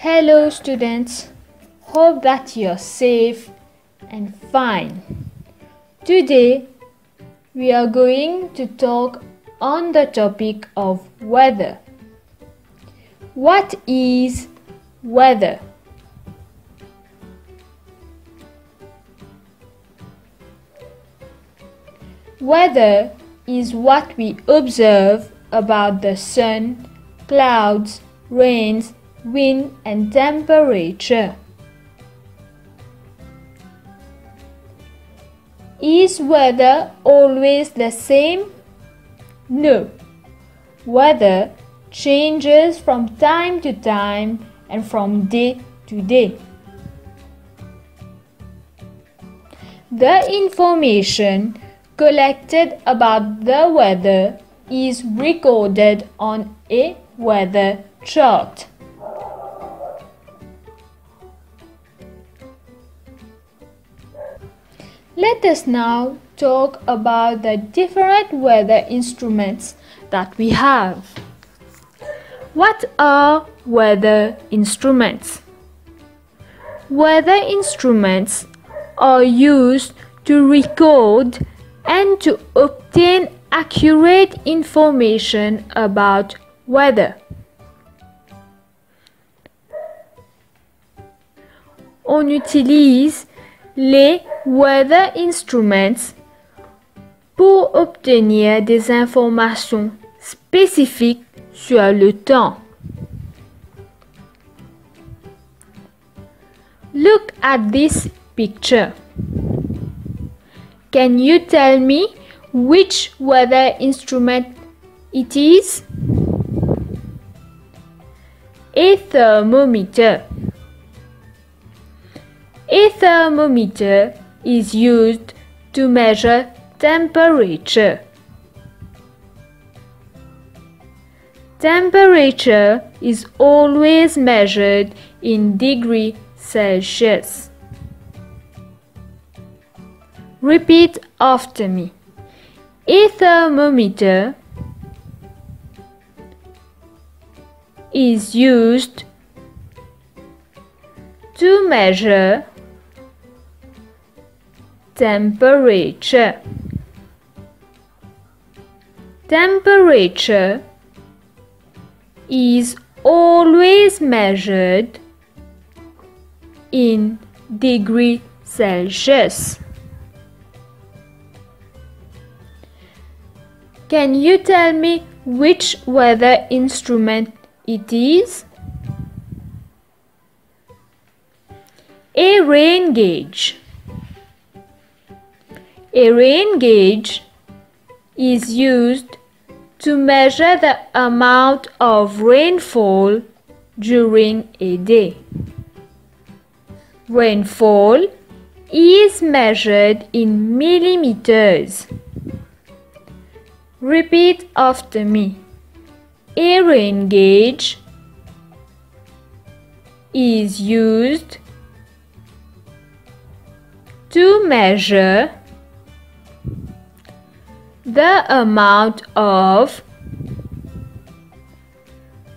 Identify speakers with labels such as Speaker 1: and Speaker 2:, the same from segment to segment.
Speaker 1: Hello students, hope that you're safe and fine. Today we are going to talk on the topic of weather. What is weather? Weather is what we observe about the sun, clouds, rains, wind and temperature. Is weather always the same? No. Weather changes from time to time and from day to day. The information collected about the weather is recorded on a weather chart. Let us now talk about the different weather instruments that we have. What are weather instruments? Weather instruments are used to record and to obtain accurate information about weather. On utilise les weather instruments pour obtenir des informations spécifiques sur le temps. Look at this picture. Can you tell me which weather instrument it is? A thermometer. A thermometer is used to measure temperature. Temperature is always measured in degrees Celsius. Repeat after me. A thermometer is used to measure temperature. Temperature is always measured in degrees Celsius. Can you tell me which weather instrument it is? A rain gauge. A rain gauge is used to measure the amount of rainfall during a day. Rainfall is measured in millimeters. Repeat after me. A rain gauge is used to measure the amount of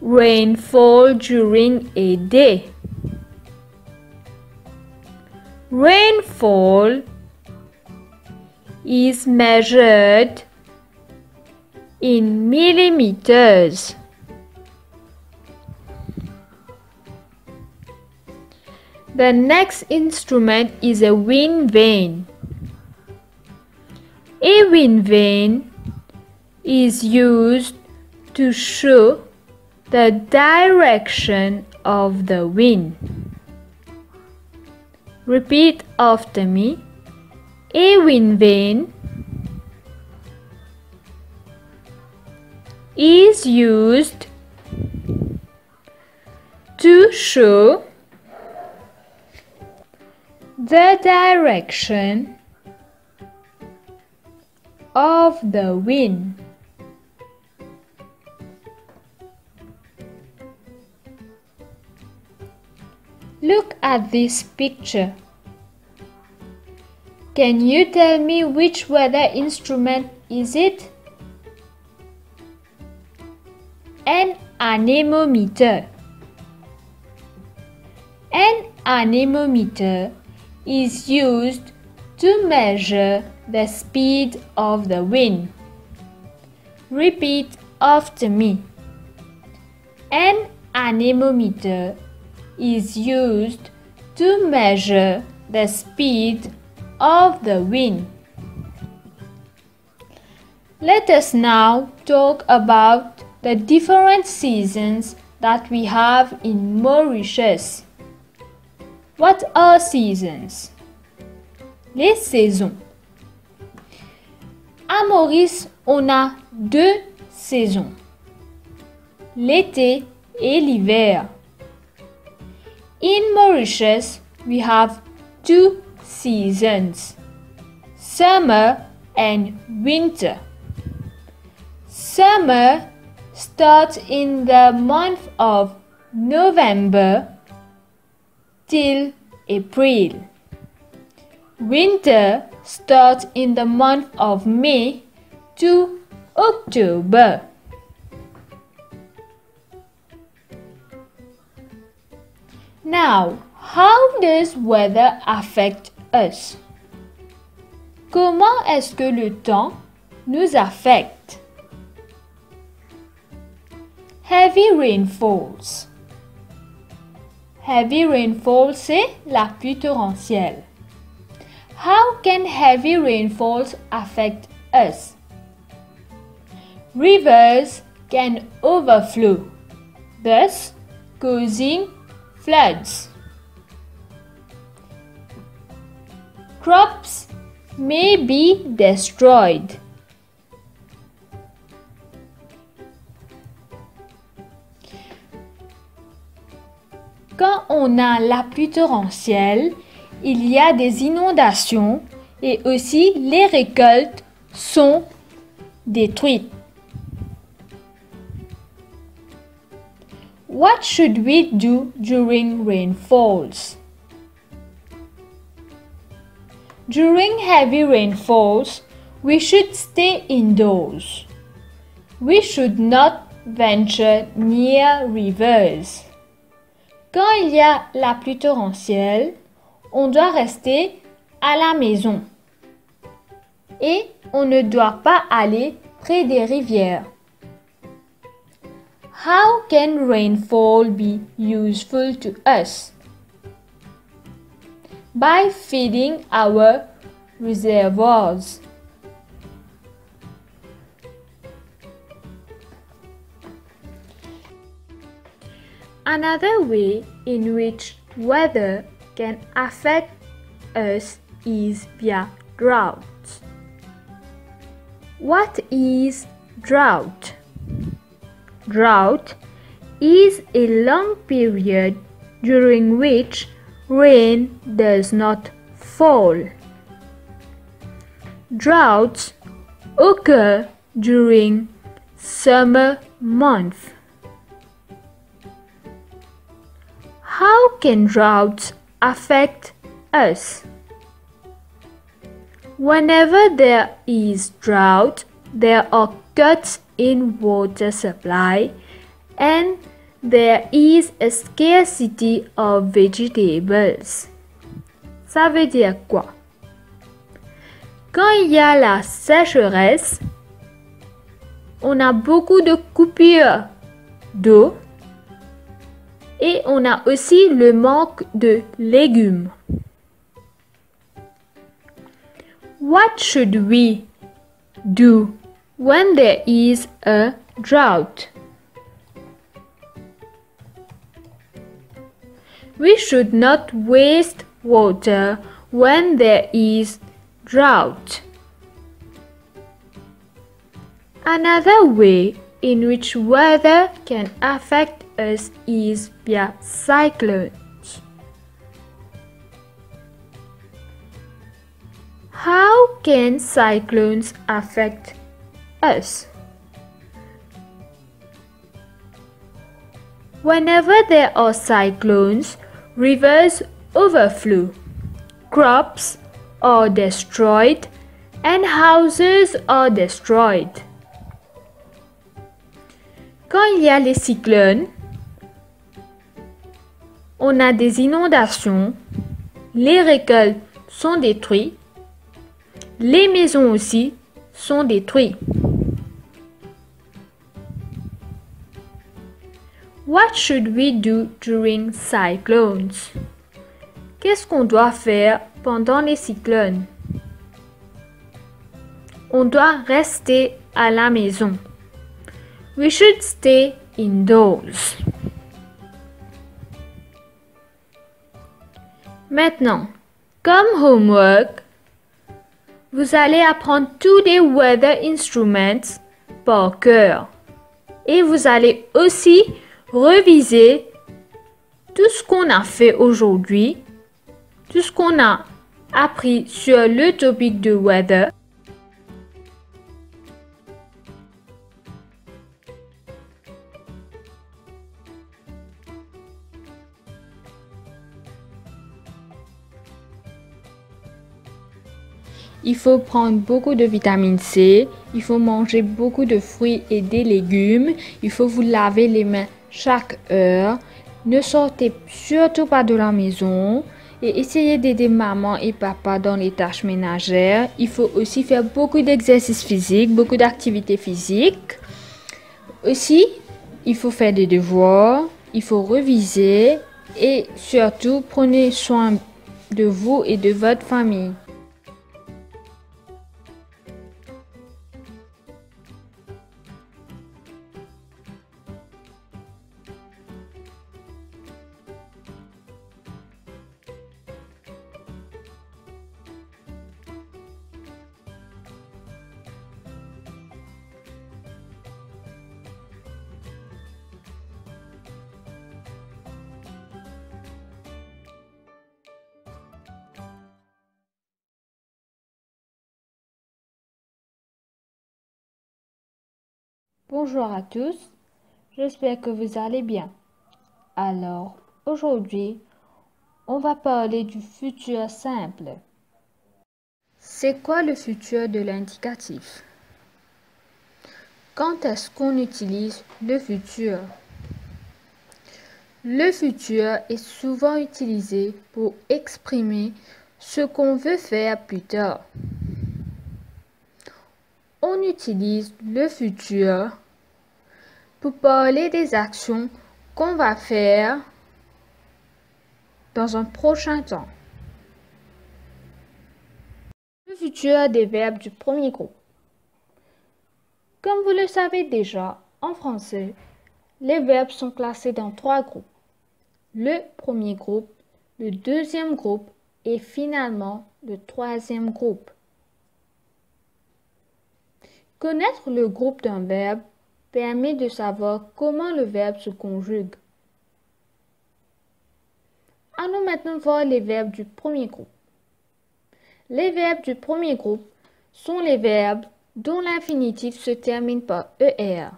Speaker 1: rainfall during a day. Rainfall is measured in millimeters. The next instrument is a wind vane. A wind vane is used to show the direction of the wind. Repeat after me. A wind vane is used to show the direction of the wind. Look at this picture. Can you tell me which weather instrument is it? An anemometer. anemometer is used to measure the speed of the wind. Repeat after me. An anemometer is used to measure the speed of the wind. Let us now talk about the different seasons that we have in Mauritius. What are seasons? Les saisons. À Maurice, on a deux saisons, l'été et l'hiver. In Mauritius, we have two seasons, summer and winter. Summer starts in the month of November till April. Winter starts in the month of May to October. Now, how does weather affect us? Comment est-ce que le temps nous affecte? Heavy rainfalls. Heavy rainfall, c'est la pluie torrentielle. How can heavy rainfalls affect us? Rivers can overflow, thus causing floods. Crops may be destroyed. Quand on a la pluie torrentielle, il y a des inondations et aussi les récoltes sont détruites. What should we do during rainfalls? During heavy rainfalls, we should stay indoors. We should not venture near rivers. Quand il y a la pluie torrentielle, on doit rester à la maison et on ne doit pas aller près des rivières. How can rainfall be useful to us? By feeding our reservoirs. Another way in which weather can affect us is via drought. What is drought? Drought is a long period during which rain does not fall. Droughts occur during summer months. How can droughts affect us? Whenever there is drought, there are cuts in water supply and there is a scarcity of vegetables. Ça veut dire quoi? Quand il y a la sécheresse, on a beaucoup de coupures d'eau et on a aussi le manque de légumes. What should we do when there is a drought? We should not waste water when there is drought. Another way in which weather can affect us is via cyclones. How can cyclones affect us? Whenever there are cyclones, rivers overflow, crops are destroyed, and houses are destroyed. Quand il y a les cyclones, on on a des inondations, les récoltes sont détruites, les maisons aussi sont détruites. What should we do during cyclones? Qu'est-ce qu'on doit faire pendant les cyclones? On doit rester à la maison. We should stay indoors. Maintenant, comme homework, vous allez apprendre tous les weather instruments par cœur. Et vous allez aussi reviser tout ce qu'on a fait aujourd'hui, tout ce qu'on a appris sur le topic de weather. Il faut prendre beaucoup de vitamine C, il faut manger beaucoup de fruits et des légumes, il faut vous laver les mains chaque heure, ne sortez surtout pas de la maison et essayez d'aider maman et papa dans les tâches ménagères. Il faut aussi faire beaucoup d'exercices physiques, beaucoup d'activités physiques. Aussi, il faut faire des devoirs, il faut reviser et surtout prenez soin de vous et de votre famille. Bonjour à tous, j'espère que vous allez bien. Alors, aujourd'hui, on va parler du futur simple. C'est quoi le futur de l'indicatif? Quand est-ce qu'on utilise le futur? Le futur est souvent utilisé pour exprimer ce qu'on veut faire plus tard. On utilise le futur pour parler des actions qu'on va faire dans un prochain temps. Le futur des verbes du premier groupe. Comme vous le savez déjà, en français, les verbes sont classés dans 3 groupes. Le premier groupe, le deuxième groupe et finalement le troisième groupe. Connaître le groupe d'un verbe permet de savoir comment le verbe se conjugue. Allons maintenant voir les verbes du premier groupe. Les verbes du premier groupe sont les verbes dont l'infinitif se termine par ER.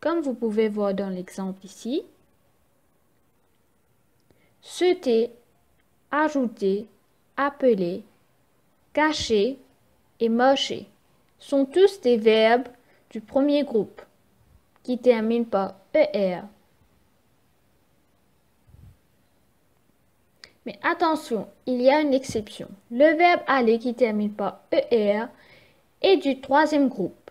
Speaker 1: Comme vous pouvez voir dans l'exemple ici, sauter, ajouter, appeler, cacher et marcher sont tous des verbes du premier groupe qui terminent par ER. Mais attention, il y a une exception. Le verbe aller qui termine par ER est du troisième groupe.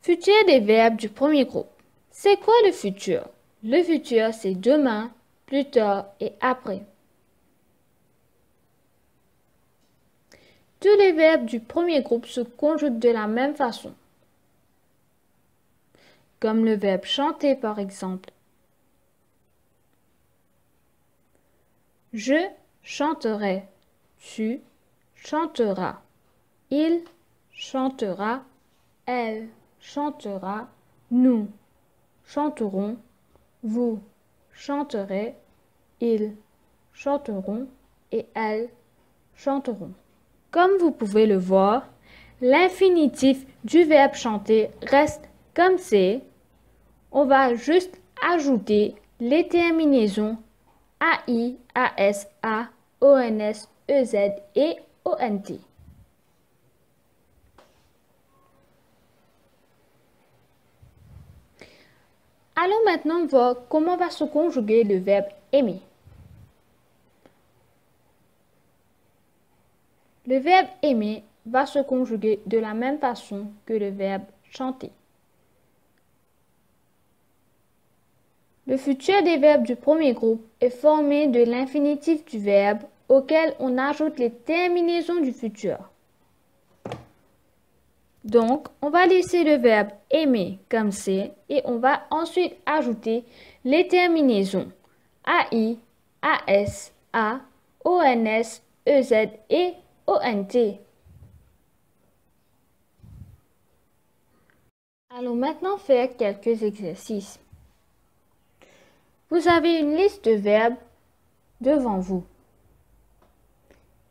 Speaker 1: Futur des verbes du premier groupe. C'est quoi le futur? Le futur, c'est demain, plus tard et après. Tous les verbes du premier groupe se conjuguent de la même façon. Comme le verbe chanter par exemple. Je chanterai, tu chanteras, il chantera, elle chantera, nous chanterons, vous chanterez, ils chanteront et elles chanteront. Comme vous pouvez le voir, l'infinitif du verbe chanter reste comme c'est. On va juste ajouter les terminaisons AI, AS, A, ONS, EZ et ONT. Allons maintenant voir comment va se conjuguer le verbe aimer. Le verbe aimer va se conjuguer de la même façon que le verbe chanter. Le futur des verbes du premier groupe est formé de l'infinitif du verbe auquel on ajoute les terminaisons du futur. Donc, on va laisser le verbe aimer comme c'est et on va ensuite ajouter les terminaisons AI, AS, A, ONS, EZ et ONT. Allons maintenant faire quelques exercices. Vous avez une liste de verbes devant vous.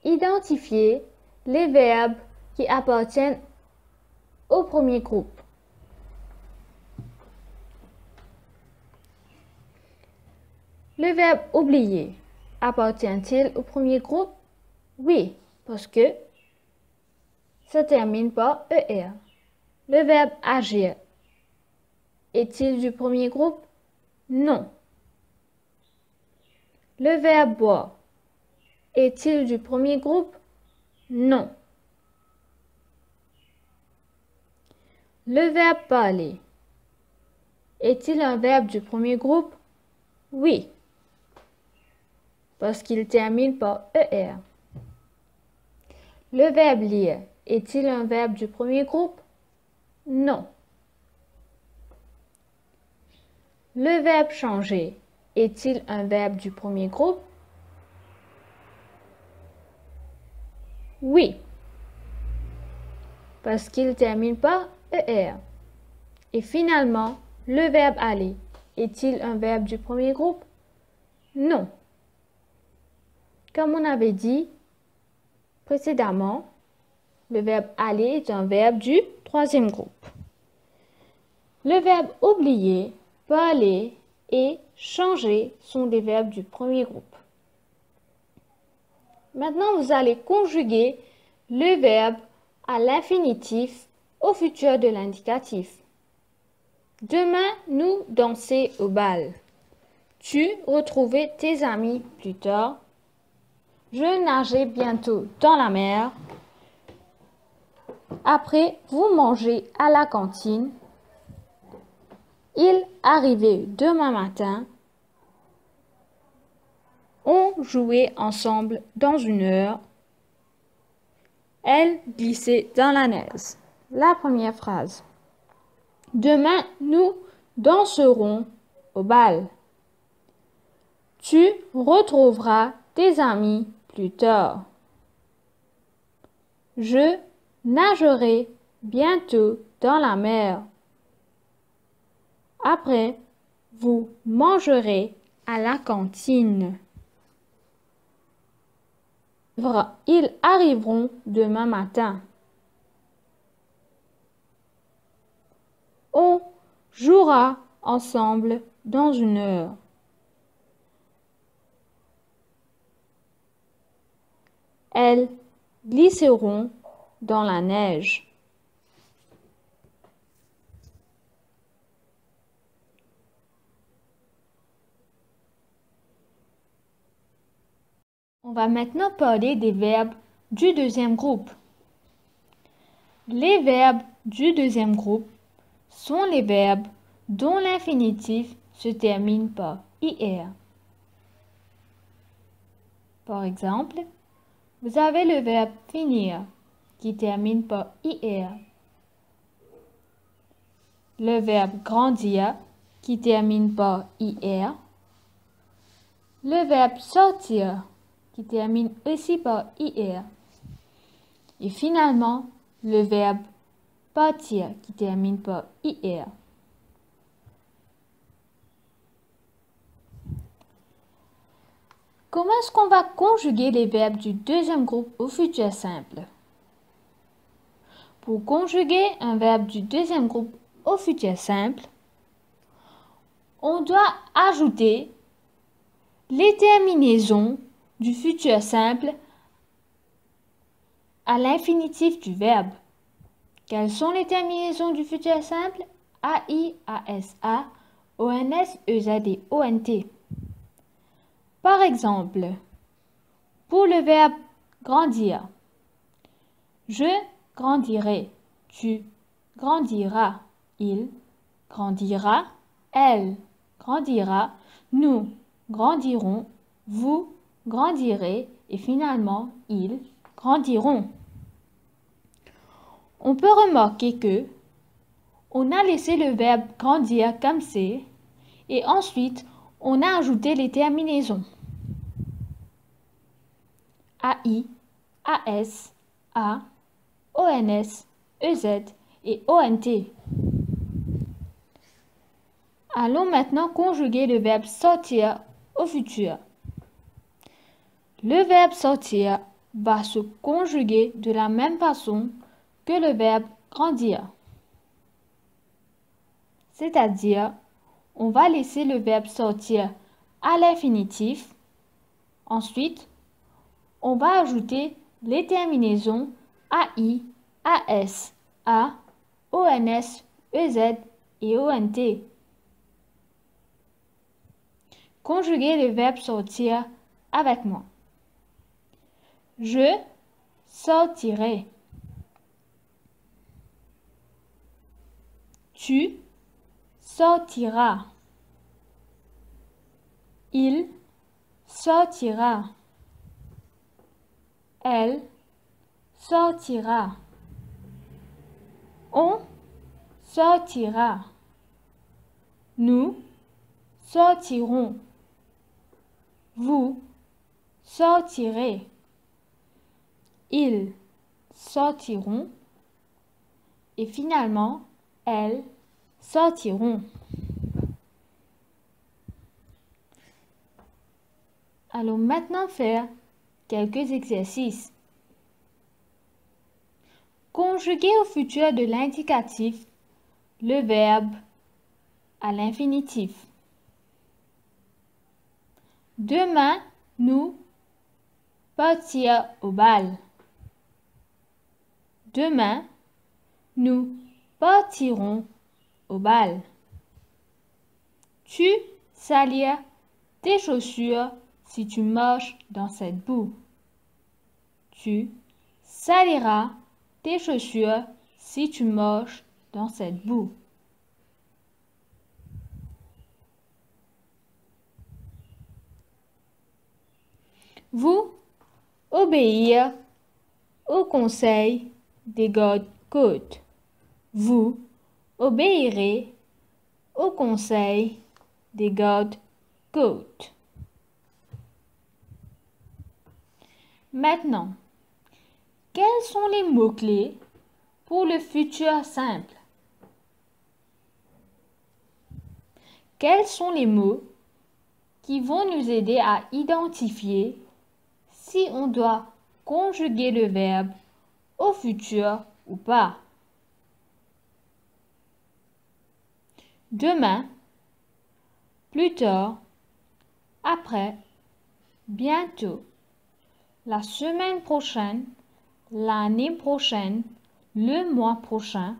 Speaker 1: Identifiez les verbes qui appartiennent au premier groupe. Le verbe oublier appartient-il au premier groupe? Oui, parce que ça termine par ER. Le verbe agir est-il du premier groupe? Non. Le verbe boire est-il du premier groupe? Non. Le verbe parler est-il un verbe du premier groupe? Oui, parce qu'il termine par ER. Le verbe lire est-il un verbe du premier groupe? Non. Le verbe changer est-il un verbe du premier groupe? Oui, parce qu'il termine par ER. Et finalement, le verbe aller est-il un verbe du premier groupe? Non. Comme on avait dit précédemment, le verbe aller est un verbe du troisième groupe. Le verbe oublier, parler et changer sont des verbes du premier groupe. Maintenant, vous allez conjuguer le verbe à l'infinitif au futur de l'indicatif. Demain, nous danser au bal. Tu retrouver tes amis plus tard. Je nageais bientôt dans la mer. Après, vous mangez à la cantine. Il arrivait demain matin. On jouait ensemble dans une heure. Elle glissait dans la neige. La première phrase. Demain, nous danserons au bal. Tu retrouveras tes amis plus tard. Je nagerai bientôt dans la mer. Après, vous mangerez à la cantine. Ils arriveront demain matin. On jouera ensemble dans une heure. Elles glisseront dans la neige. On va maintenant parler des verbes du deuxième groupe. Les verbes du deuxième groupe sont les verbes dont l'infinitif se termine par IR. Par exemple, vous avez le verbe finir qui termine par IR. Le verbe grandir qui termine par IR. Le verbe sortir qui termine aussi par IR. Et finalement, le verbe partir qui termine par IR. Comment est-ce qu'on va conjuguer les verbes du deuxième groupe au futur simple? Pour conjuguer un verbe du deuxième groupe au futur simple, on doit ajouter les terminaisons du futur simple à l'infinitif du verbe. Quelles sont les terminaisons du futur simple? AI, ASA, ONS, EZ et ONT. Par exemple, pour le verbe grandir, je grandirai, tu grandiras, il grandira, elle grandira, nous grandirons, vous grandirez et finalement ils grandiront. On peut remarquer que on a laissé le verbe grandir comme c'est et ensuite on a ajouté les terminaisons AI, AS, A, ONS, EZ et ONT. Allons maintenant conjuguer le verbe sortir au futur. Le verbe sortir va se conjuguer de la même façon que le verbe grandir. C'est-à-dire, on va laisser le verbe sortir à l'infinitif. Ensuite, on va ajouter les terminaisons AI, AS, A, ONS, EZ et ONT. Conjuguez le verbe sortir avec moi. Je sortirai. Tu sortiras. Il sortira. Elle sortira. On sortira. Nous sortirons. Vous sortirez. Ils sortiront. Et finalement, elles sortiront. Allons maintenant faire quelques exercices. Conjuguer au futur de l'indicatif le verbe à l'infinitif. Demain, nous partirons au bal. Demain, nous partirons au bal. Tu saliras tes chaussures si tu marches dans cette boue. Tu saliras tes chaussures si tu marches dans cette boue. Vous obéir au conseil des gardes-côtes. Vous obéirez au conseil des gardes-côtes. Maintenant, quels sont les mots-clés pour le futur simple? Quels sont les mots qui vont nous aider à identifier si on doit conjuguer le verbe au futur ou pas? Demain, plus tard, après, bientôt, la semaine prochaine, l'année prochaine, le mois prochain,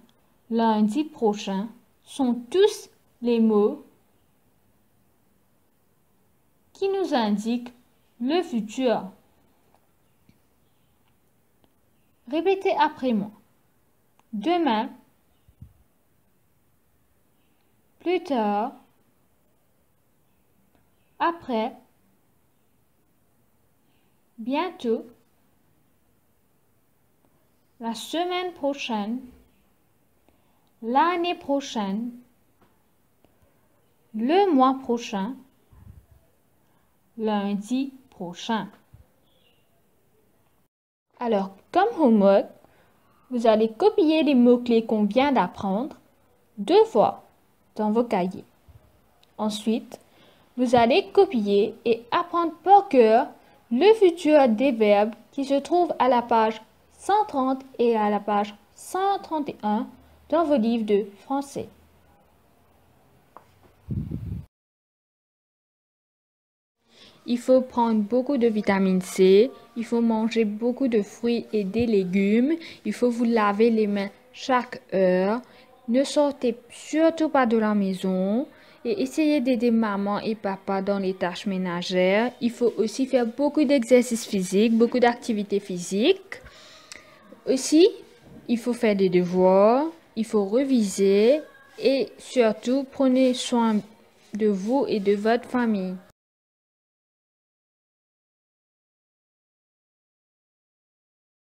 Speaker 1: lundi prochain sont tous les mots qui nous indiquent le futur. Répétez après moi. Demain, plus tard, après, bientôt, la semaine prochaine, l'année prochaine, le mois prochain, lundi prochain. Alors, comme homework, vous allez copier les mots-clés qu'on vient d'apprendre 2 fois dans vos cahiers. Ensuite, vous allez copier et apprendre par cœur le futur des verbes qui se trouvent à la page 130 et à la page 131 dans vos livres de français. Il faut prendre beaucoup de vitamine C, il faut manger beaucoup de fruits et des légumes, il faut vous laver les mains chaque heure, ne sortez surtout pas de la maison et essayez d'aider maman et papa dans les tâches ménagères. Il faut aussi faire beaucoup d'exercices physiques, beaucoup d'activités physiques. Aussi, il faut faire des devoirs, il faut reviser et surtout prenez soin de vous et de votre famille.